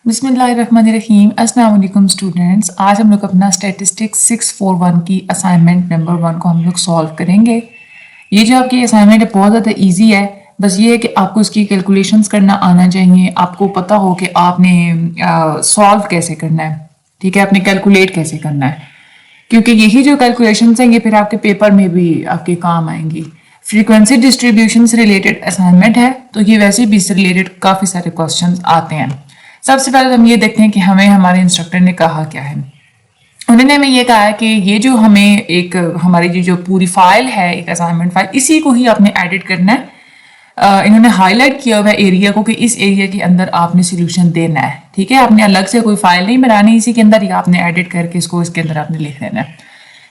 बिस्मिल्लाहिर्रहमानिर्रहीम। अस्सलाम वालेकुम स्टूडेंट्स। आज हम लोग अपना स्टैटिस्टिक्स 641 की असाइनमेंट नंबर 1 को हम लोग सॉल्व करेंगे। ये जो आपकी असाइनमेंट है बहुत ज़्यादा इजी है। बस ये है कि आपको इसकी कैलकुलेशंस करना आना चाहिए, आपको पता हो कि आपने सॉल्व कैसे करना है, ठीक है, आपने कैलकुलेट कैसे करना है, क्योंकि यही जो कैलकुलेशंस हैं ये फिर आपके पेपर में भी आपके काम आएंगी। फ्रीक्वेंसी डिस्ट्रीब्यूशन से रिलेटेड असाइनमेंट है, तो ये वैसे भी इससे रिलेटेड काफ़ी सारे क्वेश्चंस आते हैं। सबसे पहले हम ये देखते हैं कि हमें हमारे इंस्ट्रक्टर ने कहा क्या है। उन्होंने हमें ये कहा है कि ये जो हमें एक हमारी जो पूरी फाइल है, एक असाइनमेंट फाइल, इसी को ही आपने एडिट करना है। इन्होंने हाईलाइट किया हुआ है एरिया को कि इस एरिया के अंदर आपने सोल्यूशन देना है, ठीक है। आपने अलग से कोई फाइल नहीं बनानी, इसी के अंदर ही आपने एडिट करके इसको इसके अंदर आपने लिख देना है।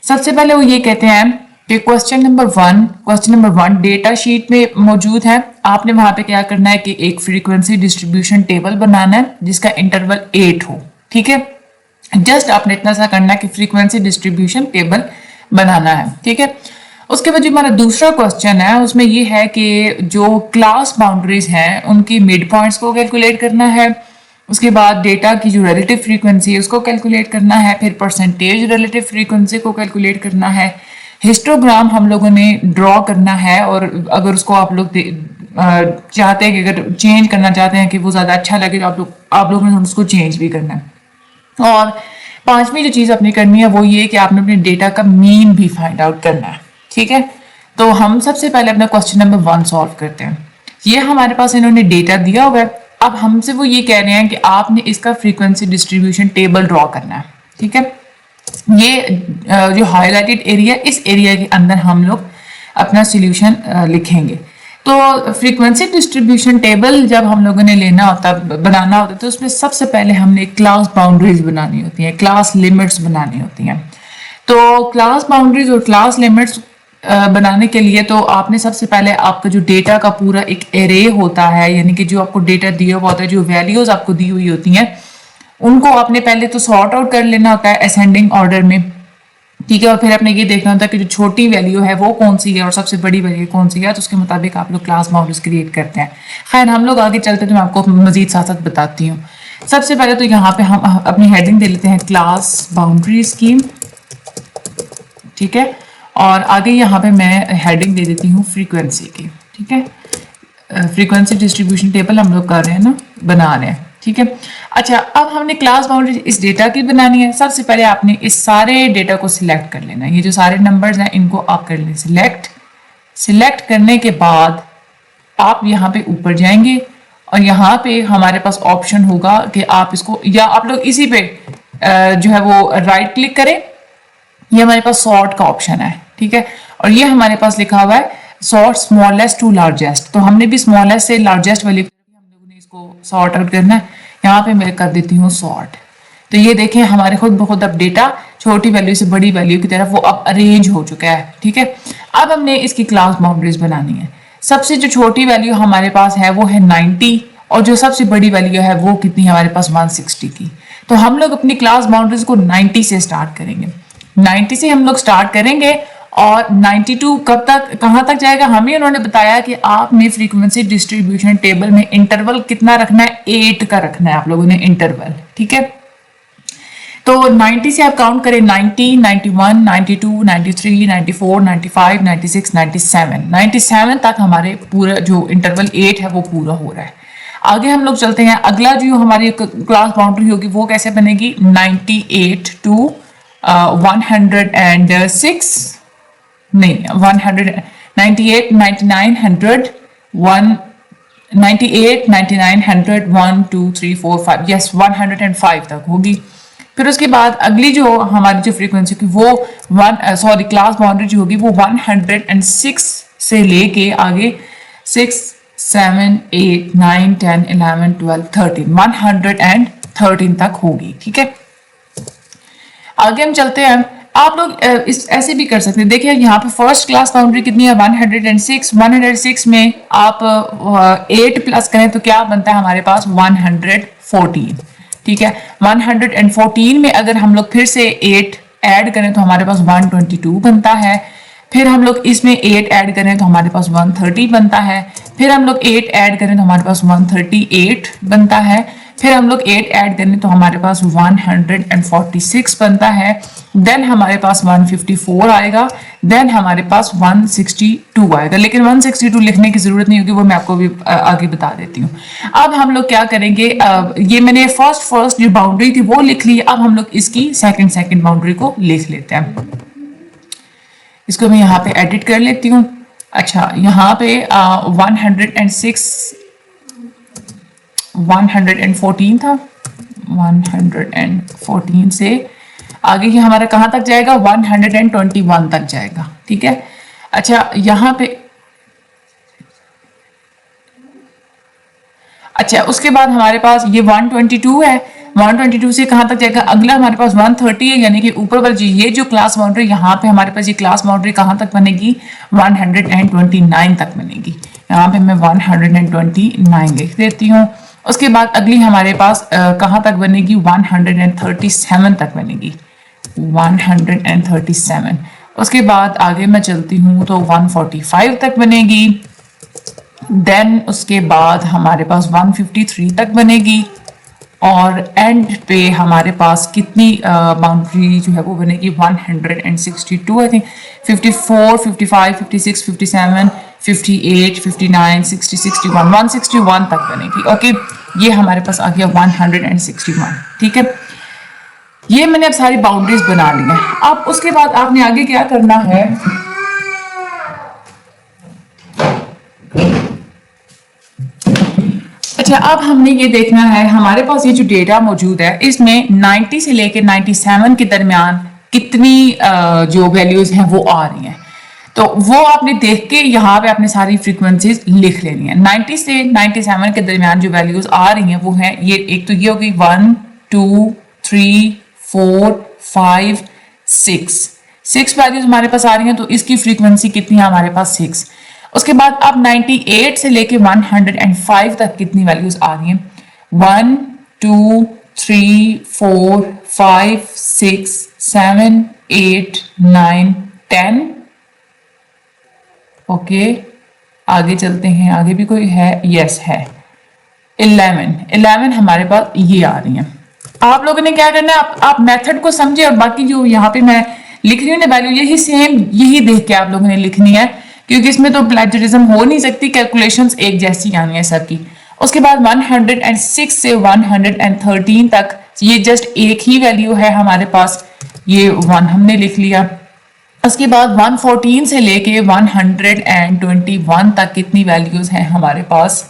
सबसे पहले वो ये कहते हैं कि question number one data sheet में मौजूद है। आपने वहां पे क्या करना है कि एक फ्रीक्वेंसी डिस्ट्रीब्यूशन टेबल बनाना है जिसका इंटरवल 8 हो, ठीक है। जस्ट आपने इतना सा करना है कि फ्रीक्वेंसी डिस्ट्रीब्यूशन टेबल बनाना है, ठीक है। उसके बाद जो हमारा दूसरा क्वेश्चन है उसमें ये है कि जो क्लास बाउंड्रीज हैं उनकी मिड पॉइंट्स को कैलकुलेट करना है। उसके बाद डेटा की जो रिलेटिव फ्रीक्वेंसी है उसको कैलकुलेट करना है। फिर परसेंटेज रिलेटिव फ्रीक्वेंसी को कैलकुलेट करना है। हिस्टोग्राम हम लोगों ने ड्रॉ करना है, और अगर उसको आप लोग चाहते हैं कि अगर चेंज करना चाहते हैं कि वो ज़्यादा अच्छा लगे तो आप लोगों ने उसको चेंज भी करना है। और पांचवी जो चीज़ अपनी करनी है वो ये कि आपने अपने डेटा का मीन भी फाइंड आउट करना है, ठीक है। तो हम सबसे पहले अपना क्वेश्चन नंबर 1 सॉल्व करते हैं। ये हमारे पास इन्होंने डेटा दिया हुआ है। अब हमसे वो ये कह रहे हैं कि आपने इसका फ्रीक्वेंसी डिस्ट्रीब्यूशन टेबल ड्रॉ करना है, ठीक है। ये जो हाईलाइटेड एरिया, इस एरिया के अंदर हम लोग अपना सॉल्यूशन लिखेंगे। तो फ्रीक्वेंसी डिस्ट्रीब्यूशन टेबल जब हम लोगों ने बनाना होता है तो उसमें सबसे पहले हमने क्लास बाउंड्रीज बनानी होती हैं, क्लास लिमिट्स बनानी होती हैं। तो क्लास बाउंड्रीज और क्लास लिमिट्स बनाने के लिए तो आपने सबसे पहले आपका जो डेटा का पूरा एक एरे होता है, यानी कि जो आपको डेटा दिया हुआ होता है, जो वैल्यूज आपको दी हुई होती हैं, उनको आपने पहले तो सॉर्ट आउट कर लेना होता है असेंडिंग ऑर्डर में, ठीक है। और फिर आपने ये देखना होता है कि जो छोटी वैल्यू है वो कौन सी है और सबसे बड़ी वैल्यू कौन सी है, तो उसके मुताबिक आप लोग क्लास बाउंड्रीज क्रिएट करते हैं। खैर हम लोग आगे चलते तो मैं आपको मजीद साथ साथ बताती हूँ। सबसे पहले तो यहाँ पे हम अपनी हेडिंग दे लेते हैं क्लास बाउंड्री स्कीम, ठीक है। और आगे यहाँ पे मैं हेडिंग दे देती हूँ फ्रीक्वेंसी की, ठीक है। फ्रीक्वेंसी डिस्ट्रीब्यूशन टेबल हम लोग कर रहे हैं ना, बना रहे हैं, ठीक है। अच्छा, अब हमने क्लास बाउंड्री इस डेटा की बनानी है। सबसे पहले आपने इस सारे डेटा को सिलेक्ट कर लेना है। ये जो सारे नंबर्स हैं इनको आप कर लें सिलेक्ट करने के बाद आप यहाँ पे ऊपर जाएंगे और यहाँ पे हमारे पास ऑप्शन होगा कि आप इसको, या आप लोग इसी पे जो है वो राइट क्लिक करें। ये हमारे पास सॉर्ट का ऑप्शन है, ठीक है। और ये हमारे पास लिखा हुआ है सॉर्ट स्मॉलेस्ट टू लार्जेस्ट, तो हमने भी स्मॉलेस्ट से लार्जेस्ट वाली हम लोगों ने इसको सॉर्ट आउट करना है। यहाँ पे मैं कर देती हूँ सॉर्ट। तो ये देखें हमारे खुद ब खुद अब डेटा छोटी वैल्यू से बड़ी वैल्यू की तरफ वो अब अरेंज हो चुका है, ठीक है। अब हमने इसकी क्लास बाउंड्रीज बनानी है। सबसे जो छोटी वैल्यू हमारे पास है वो है 90, और जो सबसे बड़ी वैल्यू है वो कितनी हमारे पास 160 की। तो हम लोग अपनी क्लास बाउंड्रीज को 90 से स्टार्ट करेंगे। 90 से हम लोग स्टार्ट करेंगे और 92 कब तक, कहाँ तक जाएगा, हमें उन्होंने बताया कि आपने फ्रीक्वेंसी डिस्ट्रीब्यूशन टेबल में इंटरवल कितना रखना है, 8 का रखना है आप लोगों ने इंटरवल, ठीक है। तो 90 से आप काउंट करें 90, 91, 92, 93, 94, 95, 96, 97, 97 तक हमारे पूरा जो इंटरवल 8 है वो पूरा हो रहा है। आगे हम लोग चलते हैं। अगला जो हमारी क्लास बाउंड्री होगी वो कैसे बनेगी, 98 टू 106, नहीं 100, 98, 99, 100, 98, 99, 100, 1 2 3 4 5, यस 105 तक होगी। फिर उसके बाद अगली जो हमारी जो फ्रीक्वेंसी की वो क्लास बाउंड्री जो होगी वो 106 से लेके आगे 6 7 8 9 10 11 12 13 113 तक होगी, ठीक है। आगे हम चलते हैं। आप लोग इस ऐसे भी कर सकते हैं। देखिए यहाँ पे फर्स्ट क्लास बाउंड्री कितनी है, 106 में आप 8 प्लस करें तो क्या बनता है हमारे पास 114, ठीक है। 114 में अगर हम लोग फिर से 8 ऐड करें तो हमारे पास 122 बनता है। फिर हम लोग इसमें 8 ऐड करें तो हमारे पास 130 बनता है। फिर हम लोग 8 ऐड करें तो हमारे पास 138 बनता है। फिर हम लोग 8 ऐड करें तो हमारे पास 146 बनता है। देन हमारे पास 154 आएगा, देन हमारे पास 162 आएगा। लेकिन 162 लिखने की जरूरत नहीं होगी, वो मैं आपको भी आगे बता देती हूँ। अब हम लोग क्या करेंगे, ये मैंने फर्स्ट जो बाउंड्री थी वो लिख ली। अब हम लोग इसकी सेकंड बाउंड्री को लिख लेते हैं। इसको मैं यहाँ पे एडिट कर लेती हूँ। अच्छा, यहाँ पे 114 था, 114 से आगे ये हमारा कहाँ तक जाएगा, 121 तक जाएगा। ठीक है। अच्छा, यहाँ पे अच्छा, उसके बाद हमारे पास ये 122 है। 122 से कहाँ तक जाएगा, अगला हमारे पास 130 है, यानी कि ऊपर वाली ये जो क्लास बाउंड्री, यहाँ पे हमारे पास ये क्लास बाउंड्री कहाँ तक बनेगी, 129 तक बनेगी। यहाँ पे मैं 129 लिख देती हूँ। उसके बाद अगली हमारे पास कहाँ तक बनेगी, 137 तक बनेगी, 137। उसके बाद आगे मैं चलती हूँ तो 145 तक बनेगी। देन उसके बाद हमारे पास 153 तक बनेगी, और एंड पे हमारे पास कितनी बाउंड्री जो है वो बनेगी, 162 आई थिंक, 54, 55, 56, 57, 58, 59, 60, 61, 161 तक बनेगी। ओके, ये हमारे पास आ गया 161। ठीक है, ये मैंने अब सारी बाउंड्रीज बना ली है। अब उसके बाद आपने आगे क्या करना है, अच्छा, अब हमने ये देखना है हमारे पास ये जो डेटा मौजूद है इसमें 90 से लेकर 97 के दरमियान कितनी जो वैल्यूज हैं वो आ रही हैं। तो वो आपने देख के यहाँ पे अपने सारी फ्रीक्वेंसीज लिख लेनी है। 90 से 97 के दरमियान जो वैल्यूज आ रही हैं वो है ये, एक तो ये होगी 1 2 3 4 5 6 वैल्यूज हमारे पास आ रही हैं। तो इसकी फ्रीक्वेंसी कितनी है हमारे पास, 6। उसके बाद अब 98 से लेके 105 तक कितनी वैल्यूज आ रही हैं, 1 2 3 4 5 6 7 8 9 10। ओके, आगे चलते हैं, आगे भी कोई है, यस है, 11 हमारे पास ये आ रही हैं। आप लोगों ने क्या करना है, आप मेथड को समझे, और बाकी जो यहाँ पे मैं लिख रही हूँ ना वैल्यू, यही सेम यही देख के आप लोगों ने लिखनी है, क्योंकि इसमें तो प्लेजरिज्म हो नहीं सकती, कैलकुलेशंस एक जैसी आनी है सबकी। उसके बाद 106 से 113 तक ये जस्ट एक ही वैल्यू है हमारे पास, ये 1 हमने लिख लिया। उसके बाद 114 से लेके 121 तक कितनी वैल्यूज हैं हमारे पास,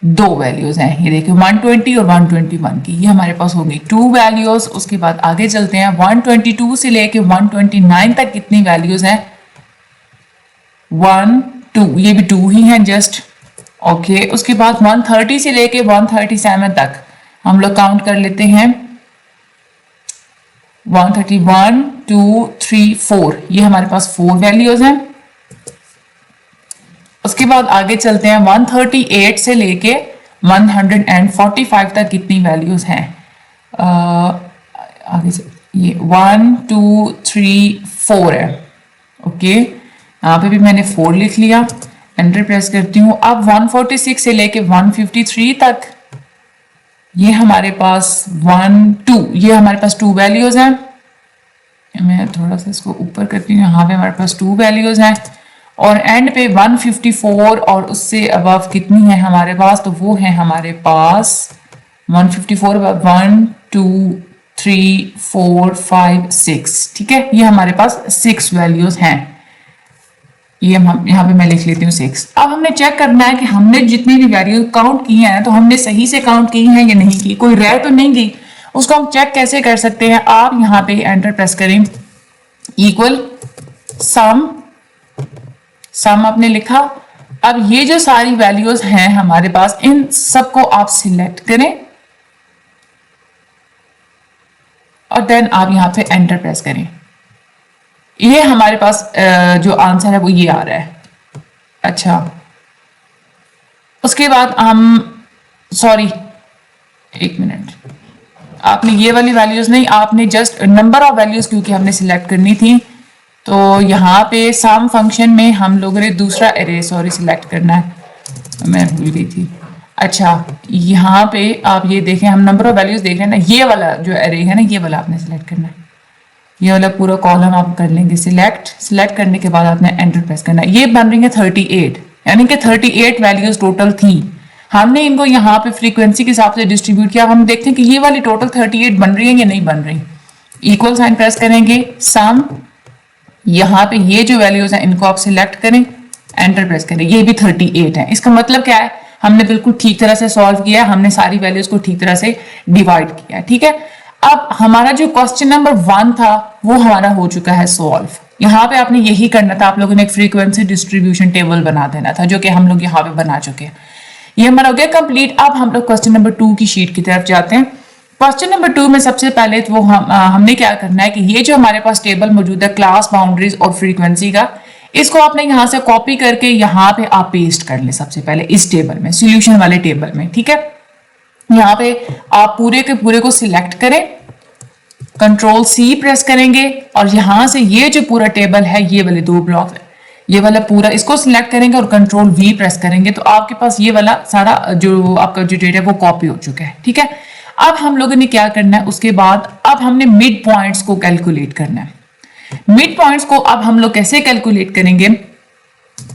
2 वैल्यूज हैं, ये देखिए 120 और 121 की, ये हमारे पास होंगी 2 वैल्यूज। उसके बाद आगे चलते हैं, 122 से लेके 129 तक कितनी वैल्यूज हैं, 1 2, ये भी 2 ही हैं जस्ट। ओके, उसके बाद 130 से लेके 137 तक हम लोग काउंट कर लेते हैं, 131 2 3 4, ये हमारे पास 4 वैल्यूज हैं। उसके बाद आगे चलते हैं, 138 से लेके 145 तक कितनी वैल्यूज हैं, आगे ये 1 2 3 4 है। ओके, यहाँ पे भी मैंने 4 लिख लिया, एंटर प्रेस करती हूँ। अब 146 से लेके 153 तक ये हमारे पास 1 2, ये हमारे पास 2 वैल्यूज हैं। मैं थोड़ा सा इसको ऊपर करती हूँ, यहाँ पे हमारे पास 2 वैल्यूज हैं। और एंड पे 154 और उससे अबव कितनी है हमारे पास, तो वो है हमारे पास 154 1 2 3 4 5 6। ठीक है, ये हमारे पास 6 वैल्यूज हैं, ये हम यहाँ पे मैं लिख लेती हूँ 6। अब हमने चेक करना है कि हमने जितनी भी वैल्यू काउंट की हैं तो हमने सही से काउंट की हैं या नहीं की, कोई रह तो नहीं गई। उसको हम चेक कैसे कर सकते हैं, आप यहाँ पे एंटर प्रेस करें, इक्वल सम आपने लिखा। अब ये जो सारी वैल्यूज हैं हमारे पास, इन सबको आप सिलेक्ट करें और देन आप यहाँ पे एंटर प्रेस करें। ये हमारे पास जो आंसर है वो ये आ रहा है। अच्छा, उसके बाद हम सॉरी एक मिनट, आपने ये वाली वैल्यूज नहीं, आपने जस्ट नंबर ऑफ वैल्यूज क्योंकि हमने सिलेक्ट करनी थी, तो यहाँ पे सम फंक्शन में हम लोगों ने दूसरा एरे सिलेक्ट करना है, मैं भूल गई थी। अच्छा, यहाँ पे आप ये देखें, हम नंबर ऑफ वैल्यूज देख रहे हैं ना, ये वाला जो एरे है ना, ये वाला आपने सेलेक्ट करना है। ये वाला पूरा कॉलम आप कर लेंगे सिलेक्ट करने के बाद आपने एंटर प्रेस करना है। ये बन रही है 38, यानी कि 38 वैल्यूज टोटल थी। हमने इनको यहाँ पे फ्रीक्वेंसी के हिसाब से डिस्ट्रीब्यूट किया। हम देखते हैं कि ये वाली टोटल 38 बन रही है या नहीं बन रही। इक्वल साइन प्रेस करेंगे, सम, यहाँ पे ये जो वैल्यूज हैं इनको आप सिलेक्ट करें, एंटर प्रेस करें, ये भी 38 है। इसका मतलब क्या है, हमने बिल्कुल ठीक तरह से सॉल्व किया है, हमने सारी वैल्यूज को ठीक तरह से डिवाइड किया है। ठीक है, अब हमारा जो क्वेश्चन नंबर 1 था वो हमारा हो चुका है सॉल्व। यहाँ पे आपने यही करना था, आप लोगों ने एक फ्रीक्वेंसी डिस्ट्रीब्यूशन टेबल बना देना था, जो कि हम लोग यहाँ पे बना चुके हैं। ये हमारा हो गया कंप्लीट। अब हम लोग क्वेश्चन नंबर 2 की शीट की तरफ जाते हैं। क्वेश्चन नंबर 2 में सबसे पहले तो हमने क्या करना है कि ये जो हमारे पास टेबल मौजूद है क्लास बाउंड्रीज और फ्रीक्वेंसी का, इसको आपने यहाँ से कॉपी करके यहाँ पे आप पेस्ट कर ले सबसे पहले इस टेबल में, सॉल्यूशन वाले टेबल में। ठीक है, यहाँ पे आप पूरे के पूरे को सिलेक्ट करें, कंट्रोल सी प्रेस करेंगे और यहां से ये जो पूरा टेबल है, ये वाले 2 ब्लॉक है, ये वाला पूरा इसको सिलेक्ट करेंगे और कंट्रोल वी प्रेस करेंगे तो आपके पास ये वाला सारा जो आपका जो डेटा है वो कॉपी हो चुका है। ठीक है, अब हम लोगों ने क्या करना है, उसके बाद अब हमने मिड पॉइंट्स को कैलकुलेट करना है। मिड पॉइंट्स को अब हम लोग कैसे कैलकुलेट करेंगे,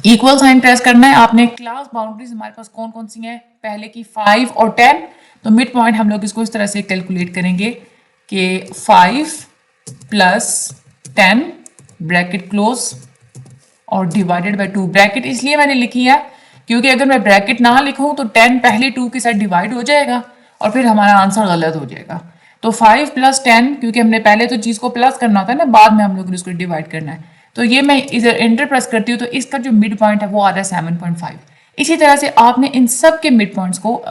इक्वल साइन प्रेस करना है आपने। क्लास बाउंड्रीज हमारे पास कौन कौन सी हैं, पहले की 5 और 10, तो मिड पॉइंट हम लोग इसको इस तरह से कैलकुलेट करेंगे कि 5 + 10 ब्रैकेट क्लोज और डिवाइडेड बाय 2। ब्रैकेट इसलिए मैंने लिखी है क्योंकि अगर मैं ब्रैकेट ना लिखूं तो 10 पहले 2 के साथ डिवाइड हो जाएगा और फिर हमारा आंसर गलत हो जाएगा। तो 5 + 10, क्योंकि हमने पहले तो चीज को प्लस करना होता है ना, बाद में हम लोग इसको डिवाइड करना है। तो ये मैं इधर एंटर प्रेस करती हूँ तो इसका जो मिड पॉइंट है वो आ रहा है 7.5। इसी तरह से आपने इन सब के मिड पॉइंट्स को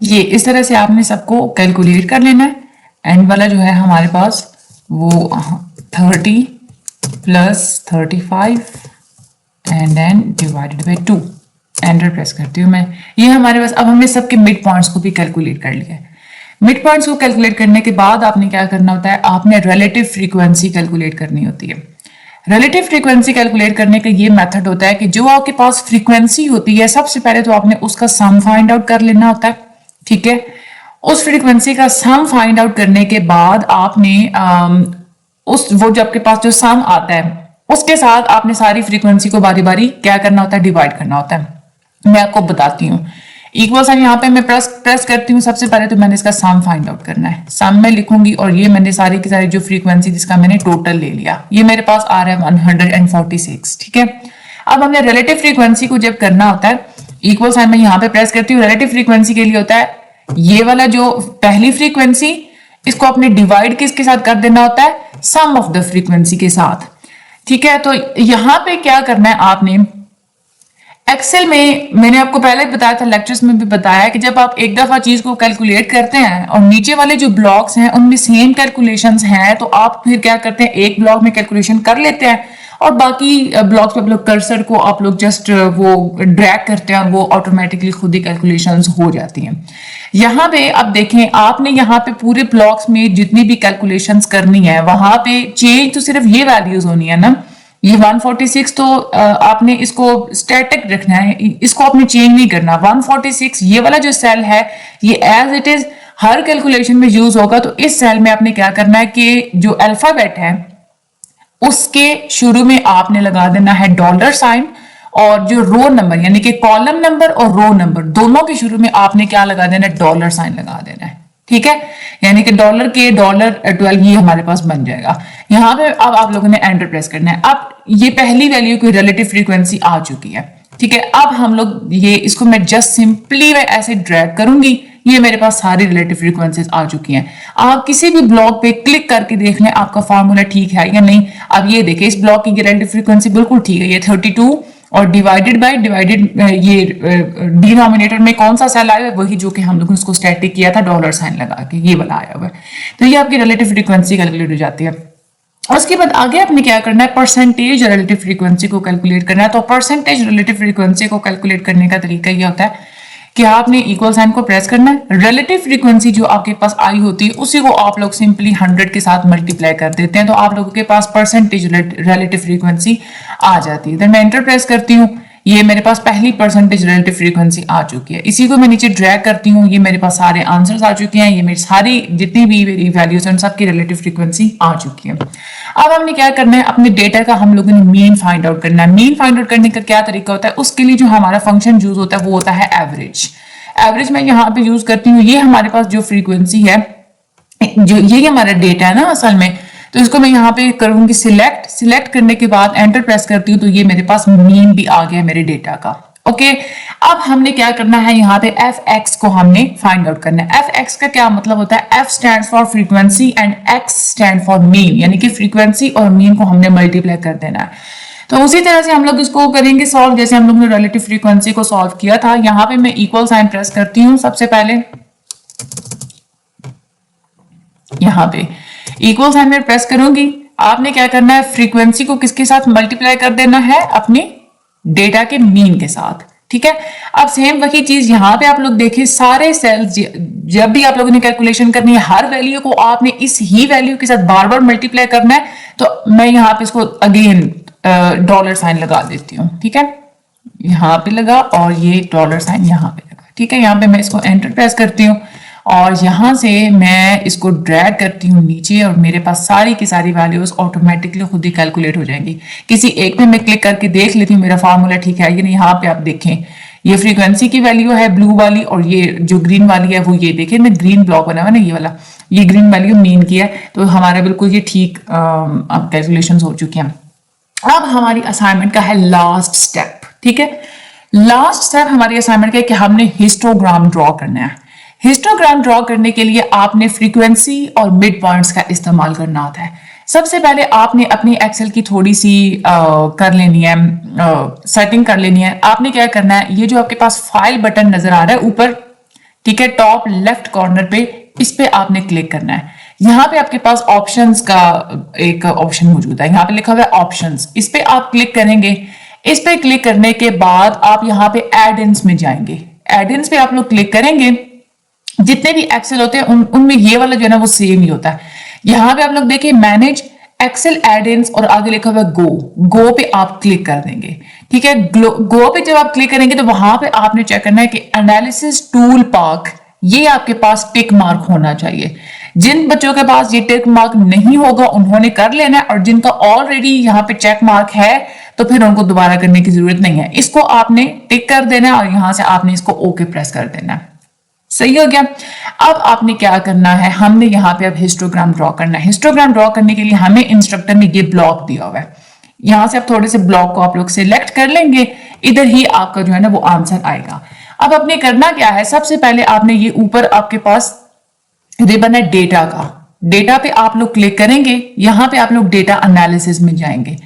ये इस तरह से आपने सबको कैलकुलेट कर लेना है। एंड वाला जो है हमारे पास वो 30 + 35 and then divided by 2। Enter press करती हूँ मैं, ये हमारे पास अब हमने सबके मिड पॉइंट्स को भी कैलकुलेट कर लिया है। मिड पॉइंट्स को कैलकुलेट करने के बाद आपने क्या करना होता है, आपने रिलेटिव फ्रीक्वेंसी कैलकुलेट करनी होती है। रिलेटिव फ्रीक्वेंसी कैलकुलेट करने का ये मेथड होता है कि जो आपके पास फ्रीक्वेंसी होती है सबसे पहले तो आपने उसका सम फाइंड आउट कर लेना होता है। ठीक है, उस फ्रीक्वेंसी का सम फाइंड आउट करने के बाद आपने उस वो जो आपके पास जो सम आता है उसके साथ आपने सारी फ्रीक्वेंसी को बारी बारी क्या करना होता है, डिवाइड करना होता है। मैं आपको बताती हूँ। इक्वल साइन यहाँ पे मैं प्रेस करती हूँ। सबसे पहले तो मैंने इसका सम फाइंड आउट करना है, सम में लिखूंगी और ये मैंने सारी की सारी जो फ्रीक्वेंसी जिसका मैंने टोटल ले लिया, ये मेरे पास आ रहा है 146। ठीक है, अब हमने रिलेटिव फ्रीक्वेंसी को जब करना होता है, इक्वल साइन में यहाँ पे प्रेस करती हूँ। रिलेटिव फ्रीक्वेंसी के लिए होता है ये वाला जो पहली फ्रीक्वेंसी, इसको अपने डिवाइड किसके साथ कर देना होता है, सम ऑफ द फ्रीक्वेंसी के साथ। ठीक है, तो यहाँ पे क्या करना है आपने, एक्सेल में मैंने आपको पहले बताया था, लेक्चर्स में भी बताया कि जब आप एक दफा चीज को कैलकुलेट करते हैं और नीचे वाले जो ब्लॉक्स हैं उनमें सेम कैलकुलेशंस हैं, तो आप फिर क्या करते हैं, एक ब्लॉक में कैलकुलेशन कर लेते हैं और बाकी ब्लॉक्स पे आप लोग कर्सर को आप लोग जस्ट वो ड्रैग करते हैं और वो ऑटोमेटिकली खुद ही कैलकुलेशंस हो जाती हैं। यहाँ पे अब देखें, आपने यहाँ पे पूरे ब्लॉक्स में जितनी भी कैलकुलेशंस करनी है वहां पे चेंज तो सिर्फ ये वैल्यूज होनी है ना, ये 146 तो आपने इसको स्टैटिक रखना है, इसको आपने चेंज नहीं करना। 146 ये वाला जो सेल है ये एज इट इज हर कैलकुलेशन में यूज होगा। तो इस सेल में आपने क्या करना है कि जो अल्फाबेट है उसके शुरू में आपने लगा देना है $, और जो रो नंबर यानी कि कॉलम नंबर और रो नंबर दोनों के शुरू में आपने क्या लगा देना है, $, लगा देना है। ठीक है, यानी कि $, के $12 ये हमारे पास बन जाएगा। यहाँ पे अब आप लोगों ने एंटर प्रेस करना है। अब ये पहली वैल्यू की रिलेटिव फ्रीक्वेंसी आ चुकी है। ठीक है, अब हम लोग ये इसको मैं जस्ट सिंपली मैं ऐसे ड्रैग करूंगी, ये मेरे पास सारी रिलेटिव फ्रीक्वेंसीज आ चुकी हैं। आप किसी भी ब्लॉक पे क्लिक करके देख लें आपका फॉर्मूला ठीक है या नहीं। अब ये देखिए, इस ब्लॉक की रिलेटिव फ्रीक्वेंसी बिल्कुल ठीक है, ये 32 और डिवाइडेड ये डिनोमिनेटर में कौन सा सेल आया है, वही जो कि हम लोगों ने उसको स्टैटिक किया था $, लगा के, ये वाला आया हुआ है। तो ये आपकी रिलेटिव फ्रीक्वेंसी कैलकुलेट हो जाती है। उसके बाद आगे आपने क्या करना है, परसेंटेज रिलेटिव फ्रीक्वेंसी को कैलकुलेट करना है। तो परसेंटेज रिलेटिव फ्रीक्वेंसी को कैलकुलेट करने का तरीका ये होता है कि आपने इक्वल साइन को प्रेस करना है, रिलेटिव फ्रीक्वेंसी जो आपके पास आई होती है उसी को आप लोग सिंपली 100 के साथ मल्टीप्लाई कर देते हैं, तो आप लोगों के पास परसेंटेज रिलेटिव फ्रीक्वेंसी आ जाती है। देन मैं एंटर प्रेस करती हूँ, ये मेरे पास पहली परसेंटेज रिलेटिव फ्रीक्वेंसी आ चुकी है। इसी को मैं नीचे ड्रैग करती हूँ, ये मेरे पास सारे आंसर्स आ चुके हैं, ये मेरी सारी जितनी भी मेरी वैल्यूज हैं सबकी रिलेटिव फ्रीक्वेंसी आ चुकी है। अब हमने क्या करना है, अपने डेटा का हम लोगों ने मीन फाइंड आउट करना है। मीन फाइंड आउट करने का क्या तरीका होता है, उसके लिए जो हमारा फंक्शन यूज होता है वो होता है एवरेज। एवरेज मैं यहाँ पे यूज करती हूँ। ये हमारे पास जो फ्रीक्वेंसी है, जो ये हमारा डेटा है ना असल में, तो इसको मैं यहाँ पे करूंगी सिलेक्ट करने के बाद एंटर प्रेस करती हूँ तो ये मेरे पास मीन भी आ गया मेरे डेटा का। ओके, अब हमने क्या करना है, यहाँ पे एफ एक्स को हमने फाइंड आउट करना है। एफ एक्स का क्या मतलब होता है, F stand for frequency and x stand for mean, यानी कि फ्रीक्वेंसी और मीन को हमने मल्टीप्लाई कर देना है। तो उसी तरह से हम लोग इसको करेंगे सॉल्व, जैसे हम लोग ने रिलेटिव फ्रीक्वेंसी को सॉल्व किया था। यहाँ पे मैं इक्वल साइन प्रेस करती हूँ। सबसे पहले यहाँ पे इक्वल साइन में प्रेस करूंगी। आपने क्या करना है, फ्रीक्वेंसी को किसके साथ मल्टीप्लाई कर देना है, अपने डेटा के मीन के साथ। ठीक है, अब सेम वही चीज यहाँ पे आप लोग देखिए, सारे सेल्स जब भी आप लोगों ने कैलकुलेशन करनी है, हर वैल्यू को आपने इस ही वैल्यू के साथ बार बार मल्टीप्लाई करना है। तो मैं यहाँ पे इसको अगेन डॉलर साइन लगा देती हूँ। ठीक है, यहाँ पे लगा और ये डॉलर साइन यहाँ पे लगा। ठीक है, यहाँ पे मैं इसको एंटर प्रेस करती हूँ और यहाँ से मैं इसको ड्रैग करती हूँ नीचे और मेरे पास सारी की सारी वैल्यूज ऑटोमेटिकली खुद ही कैलकुलेट हो जाएंगी। किसी एक में मैं क्लिक करके देख लेती हूँ मेरा फार्मूला ठीक है, यानी यहाँ पे आप देखें ये फ्रीक्वेंसी की वैल्यू है ब्लू वाली, और ये जो ग्रीन वाली है वो ये देखें मैं ग्रीन ब्लॉक बना हुआ ना ये वाला, ये ग्रीन वैल्यू मीन की है। तो हमारा बिल्कुल ये ठीक अब कैलकुलेशन हो चुके हैं। अब हमारी असाइनमेंट का है लास्ट स्टेप। ठीक है, लास्ट स्टेप हमारी असाइनमेंट का है कि हमने हिस्टोग्राम ड्रॉ करना है। हिस्टोग्राम ड्रॉ करने के लिए आपने फ्रीक्वेंसी और मिड पॉइंट्स का इस्तेमाल करना होता है। सबसे पहले आपने अपनी एक्सेल की थोड़ी सी कर लेनी है, सेटिंग कर लेनी है। आपने क्या करना है, ये जो आपके पास फाइल बटन नजर आ रहा है ऊपर, ठीक है, टॉप लेफ्ट कॉर्नर पे, इस पे आपने क्लिक करना है। यहाँ पे आपके पास ऑप्शंस का एक ऑप्शन मौजूद है, यहाँ पे लिखा हुआ है ऑप्शंस, इस पे आप क्लिक करेंगे। इस पे क्लिक करने के बाद आप यहाँ पे एड-इन्स में जाएंगे। एड-इन्स पे आप लोग क्लिक करेंगे। जितने भी एक्सेल होते हैं उनमें ये वाला जो है ना वो सेम ही होता है। यहाँ पे आप लोग देखिए मैनेज एक्सेल एड-इन्स और आगे लिखा हुआ है गो पे आप क्लिक कर देंगे। ठीक है, गो पे जब आप क्लिक करेंगे तो वहां पे आपने चेक करना है कि एनालिसिस टूल पार्क, ये आपके पास टिक मार्क होना चाहिए। जिन बच्चों के पास ये टिक मार्क नहीं होगा उन्होंने कर लेना है, और जिनका ऑलरेडी यहाँ पे चेक मार्क है तो फिर उनको दोबारा करने की जरूरत नहीं है। इसको आपने टिक कर देना है और यहां से आपने इसको ओके प्रेस कर देना है। सही हो गया। अब आपने क्या करना है, हमने यहाँ पे अब हिस्टोग्राम ड्रॉ करना है। हिस्टोग्राम ड्रॉ करने के लिए हमें इंस्ट्रक्टर ने ये ब्लॉक दिया हुआ है। यहां से आप थोड़े से ब्लॉक को आप लोग सिलेक्ट कर लेंगे, इधर ही आपका जो है ना वो आंसर आएगा। अब आपने करना क्या है, सबसे पहले आपने ये ऊपर आपके पास रिबन है डेटा का, डेटा पे आप लोग क्लिक करेंगे। यहां पे आप लोग डेटा एनालिसिस में जाएंगे।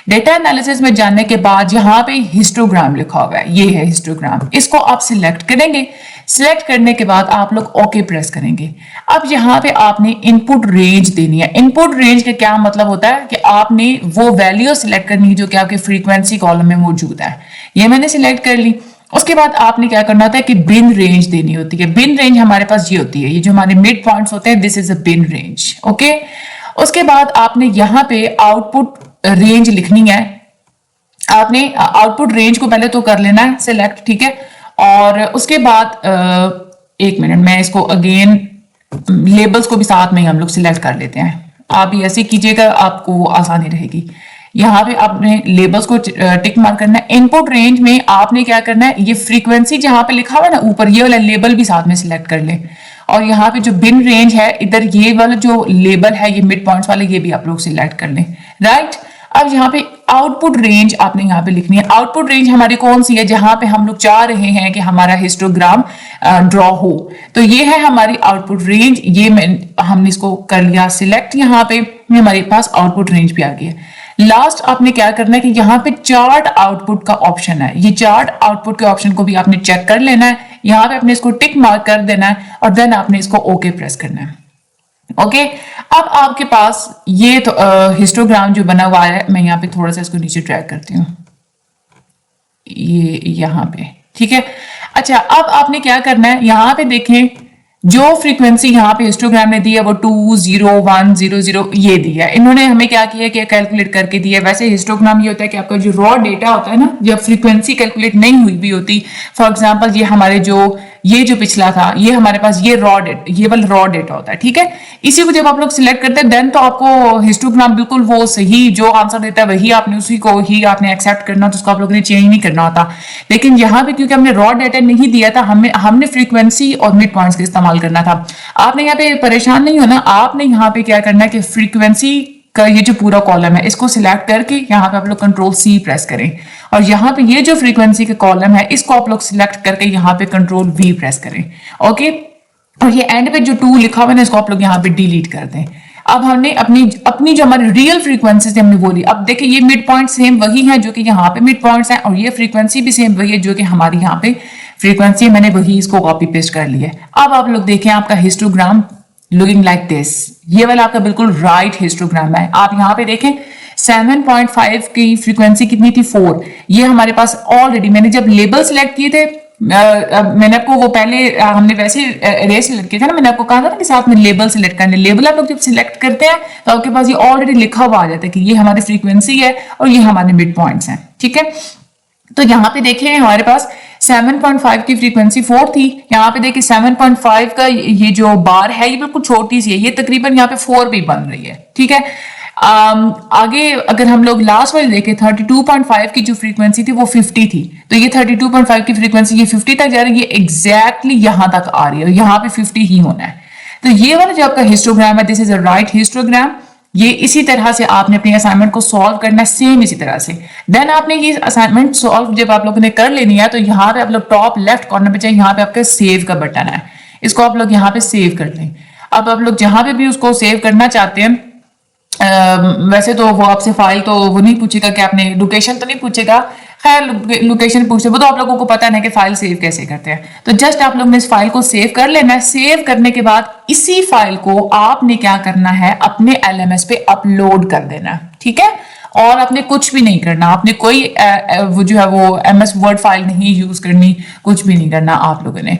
डेटा एनालिसिस में जाने के बाद यहाँ पे हिस्टोग्राम लिखा हुआ है, ये है हिस्टोग्राम, इसको आप सिलेक्ट करेंगे। सिलेक्ट करने के बाद आप लोग ओके प्रेस करेंगे। अब यहाँ पे आपने इनपुट रेंज देनी है। इनपुट रेंज का क्या मतलब होता है कि आपने वो वैल्यू सिलेक्ट करनी है जो कि आपके फ्रीक्वेंसी कॉलम में मौजूद है। ये मैंने सिलेक्ट कर ली। उसके बाद आपने क्या करना होता है कि बिन रेंज देनी होती है। बिन रेंज हमारे पास ये होती है, ये जो हमारे मिड पॉइंट्स होते हैं, this is a bin range. Okay, उसके बाद आपने यहाँ पे आउटपुट रेंज लिखनी है। आपने आउटपुट रेंज को पहले तो कर लेना है सिलेक्ट, ठीक है, और उसके बाद एक मिनट मैं इसको अगेन लेबल्स को भी साथ में ही हम लोग सिलेक्ट कर लेते हैं। आप ये ऐसे कीजिएगा, आपको आसानी रहेगी। यहाँ पे आपने लेबल्स को टिक मार्क करना है। इनपुट रेंज में आपने क्या करना है, ये फ्रीक्वेंसी जहां पे लिखा हुआ है ना ऊपर, ये वाला लेबल भी साथ में सिलेक्ट कर ले। और यहाँ पे जो बिन रेंज है इधर, ये वाला जो लेबल है ये मिड पॉइंट्स वाले, ये भी आप लोग सिलेक्ट कर लें। राइट, अब यहाँ पे आउटपुट रेंज आपने यहाँ पे लिखनी है। आउटपुट रेंज हमारी कौन सी है, जहां पे हम लोग चाह रहे हैं कि हमारा हिस्टोग्राम ड्रॉ हो, तो ये है हमारी आउटपुट रेंज। ये हमने इसको कर लिया सिलेक्ट। यहाँ पे हमारे पास आउटपुट रेंज भी आ गई है। लास्ट आपने क्या करना है कि यहाँ पे चार्ट आउटपुट का ऑप्शन है, ये चार्ट आउटपुट के ऑप्शन को भी आपने चेक कर लेना है। यहाँ पे आपने इसको टिक मार्क कर देना है और देन आपने इसको ओके प्रेस करना है। ओके, अब आपके पास ये तो हिस्टोग्राम जो बना हुआ है, मैं यहाँ पे थोड़ा सा इसको नीचे ड्रैग करती हूँ, ये यहाँ पे, ठीक है। अच्छा, अब आपने क्या करना है, यहाँ पे देखें जो फ्रीक्वेंसी यहाँ पे हिस्टोग्राम ने दी है वो 2 0 1 0 0 ये दी है। इन्होंने हमें क्या किया कि कैलकुलेट करके दिया है। वैसे हिस्टोग्राम ये होता है कि आपका जो रॉ डेटा होता है ना, जब फ्रीक्वेंसी कैलकुलेट नहीं हुई भी होती, फॉर एग्जांपल ये हमारे ये जो पिछला था, ये हमारे पास ये वाला रॉ डेटा होता है, ठीक है। इसी को जब आप लोग सिलेक्ट करते हैं देन तो आपको हिस्टोग्राम बिल्कुल वो सही जो आंसर देता है वही आपने उसी को ही आपने एक्सेप्ट करना, तो उसको आप लोगों ने चेंज नहीं करना होता। लेकिन यहाँ पे क्योंकि हमने रॉ डेटा नहीं दिया था, हमने फ्रीक्वेंसी और मिड पॉइंट्स का इस्तेमाल करना था। आपने यहाँ पे परेशान नहीं होना, आपने यहाँ पे क्या करना है कि फ्रीक्वेंसी का ये जो पूरा कॉलम है इसको सिलेक्ट करके यहाँ पे आप लोग कंट्रोल सी प्रेस करें, और यहाँ पे ये जो फ्रीक्वेंसी का कॉलम है इसको आप लोग सिलेक्ट करके यहाँ पे कंट्रोल वी प्रेस करें, ओके। और ये एंड पे जो 2 लिखा हुआ है इसको आप लोग यहाँ पे डिलीट कर दें। अब हमने अपनी जो हमारी रियल फ्रीक्वेंसी हमने बोली, अब देखिए ये मिड पॉइंट सेम वही है जो कि यहाँ पे मिड पॉइंट्स हैं, और ये फ्रीक्वेंसी भी सेम वही है जो कि हमारी यहाँ पे फ्रीक्वेंसी, मैंने वही इसको कॉपी पेस्ट कर लिया है। अब आप लोग देखें आपका हिस्टोग्राम लुकिंग लाइक दिस, ये वाला आपका बिल्कुल राइट हिस्टोग्राम है। आप यहाँ पे देखें 7.5 की फ्रीक्वेंसी कितनी थी 4, ये हमारे पास ऑलरेडी मैंने जब लेबल सिलेक्ट किए थे, मैंने आपको वो पहले हमने वैसे अरे सिलेक्ट किया था ना, मैंने आपको कहा था ना कि साथ में लेबल सिलेक्ट करने, लेबल आप लोग जब सिलेक्ट करते हैं तो आपके पास ये ऑलरेडी लिखा हुआ आ जाता है कि ये हमारी फ्रीक्वेंसी है और ये हमारे मिड पॉइंट्स हैं, ठीक है। तो यहाँ पे देखें हमारे पास 7.5 की फ्रीक्वेंसी 4 थी, यहाँ पे देखिए 7.5 का ये जो बार है ये बिल्कुल छोटी सी है, ये तकरीबन यहाँ पे 4 भी बन रही है, ठीक है। आगे अगर हम लोग लास्ट वाले देखें 32.5 की जो फ्रीक्वेंसी थी वो 50 थी, तो ये 32.5 की फ्रीक्वेंसी ये 50 तक जा रही है, ये एग्जैक्टली यहां तक आ रही है, यहाँ पे 50 ही होना है। तो ये वाला जो आपका हिस्टोग्राम है this is a right histogram. ये इसी तरह से आपने अपनी असाइनमेंट को सॉल्व करना है, सेम इसी तरह से। देन आपने ये असाइनमेंट सॉल्व जब आप लोगों ने कर लेनी है तो यहाँ पे आप लोग टॉप लेफ्ट कॉर्नर पे चाहिए, यहाँ पे आपका सेव का बटन है, इसको आप लोग यहाँ पे सेव कर लें। अब आप लोग जहां पे भी उसको सेव करना चाहते हैं, वैसे तो वो आपसे फाइल तो वो नहीं पूछेगा कि आपने लोकेशन तो नहीं पूछेगा, खैर लोकेशन पूछते वो तो आप लोगों को पता है कि फाइल सेव कैसे करते हैं। तो जस्ट आप लोग ने इस फाइल को सेव कर लेना है। सेव करने के बाद इसी फाइल को आपने क्या करना है, अपने LMS पे अपलोड कर देना, ठीक है। और आपने कुछ भी नहीं करना, आपने कोई वो जो है वो MS वर्ड फाइल नहीं यूज करनी, कुछ भी नहीं करना आप लोगों ने।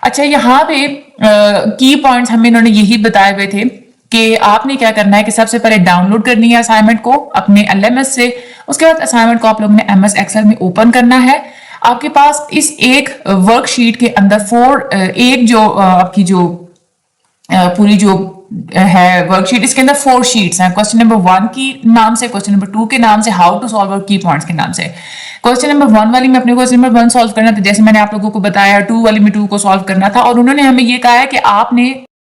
अच्छा, यहाँ पे की पॉइंट्स हमें इन्होंने यही बताए हुए थे कि आपने क्या करना है कि सबसे पहले डाउनलोड करनी है असाइनमेंट को अपने LMS से, उसके बाद असाइनमेंट को आप लोगों ने MS Excel में ओपन करना है। आपके पास इस एक वर्कशीट के अंदर एक जो आपकी जो पूरी जो है वर्कशीट, इसके अंदर 4 शीट्स हैं। क्वेश्चन नंबर 1 की नाम से, क्वेश्चन नंबर 2 के नाम से, हाउ टू सॉल्व और की पॉइंट्स के नाम से। क्वेश्चन नंबर 1 वाली में अपने क्वेश्चन नंबर 1 सॉल्व करना था, जैसे मैंने आप लोगों को बताया। 2 वाली में 2 को सॉल्व करना था, और उन्होंने हमें ये कहा है कि आपने